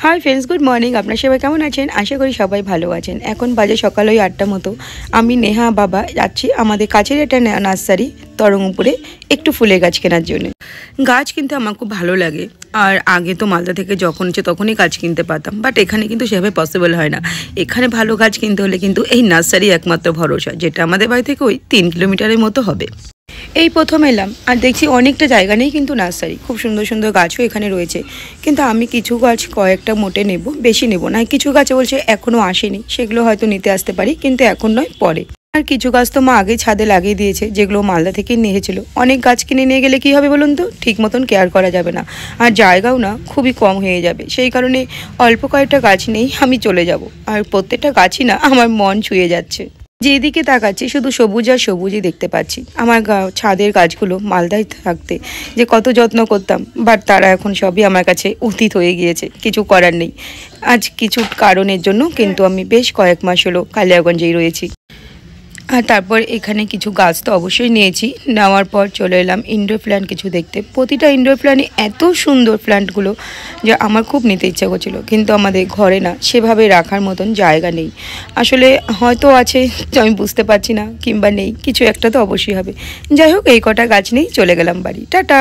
Hi friends good morning अपना सबाई केमन आছেন आशा करी सबाई भालो आছেন। এখন বাজে সকাল ওই 8টা মতো। আমি নেহা বাবা যাচ্ছি আমাদের কাছের একটা নার্সারি তরঙ্গপুরে একটু ফুলের গাছ কেনার জন্য। গাছ কিনতে আমার খুব ভালো লাগে আর আগে তো মালদা থেকে যখন ইচ্ছে তখনই গাছ কিনতে পারতাম, বাট এখানে কিন্তু সেভাবে পসিবল হয় না। এখানে ভালো গাছ কিনতে হলে কিন্তু এই নার্সারি একমাত্র ভরসা, যেটা আমাদের বাড়ি থেকে ওই 3 কিলোমিটারের মতো হবে। এই প্রথম এলাম আর দেখছি অনেকটা জায়গা নেই কিন্তু নার্সারি, খুব সুন্দর সুন্দর গাছও এখানে রয়েছে। কিন্তু আমি কিছু গাছ কয়েকটা মোটে নেব, বেশি নেব না। কিছু গাছে বলছে এখনও আসেনি, সেগুলো হয়তো নিতে আসতে পারি, কিন্তু এখন নয় পরে। আর কিছু গাছ তো মা আগেই ছাদে লাগিয়ে দিয়েছে, যেগুলো মালদা থেকে নিয়ে এসেছিল। অনেক গাছ কিনে নিয়ে গেলে কী হবে বলুন তো, ঠিক মতন কেয়ার করা যাবে না, আর জায়গাও না খুবই কম হয়ে যাবে। সেই কারণে অল্প কয়েকটা গাছ নেই আমি চলে যাব। আর প্রত্যেকটা গাছই না আমার মন ছুঁয়ে যাচ্ছে। যেদিকে তাকাচ্ছি শুধু সবুজ আর সবুজই দেখতে পাচ্ছি। আমার ছাদের গাছগুলো মালদায় থাকতে যে কত যত্ন করতাম, বাট তারা এখন সবই আমার কাছে অতীত হয়ে গিয়েছে, কিছু করার নেই। আজ কিছু কারণের জন্য কিন্তু আমি বেশ কয়েক মাস হলো কালিয়াগঞ্জেই রয়েছি। আর তারপর এখানে কিছু গাছ তো অবশ্যই নিয়েছি, নেওয়ার পর চলে এলাম ইনডোর প্ল্যান্ট কিছু দেখতে। প্রতিটা ইনডোর প্ল্যান্টই এত সুন্দর প্ল্যান্টগুলো যে আমার খুব নিতে ইচ্ছা করছিল, কিন্তু আমাদের ঘরে না সেভাবে রাখার মতন জায়গা নেই। আসলে হয়তো আছে, আমি বুঝতে পারছি না, কিংবা নেই, কিছু একটা তো অবশ্যই হবে। যাই হোক, এই কটা গাছ নিয়েই চলে গেলাম বাড়ি। টাটা।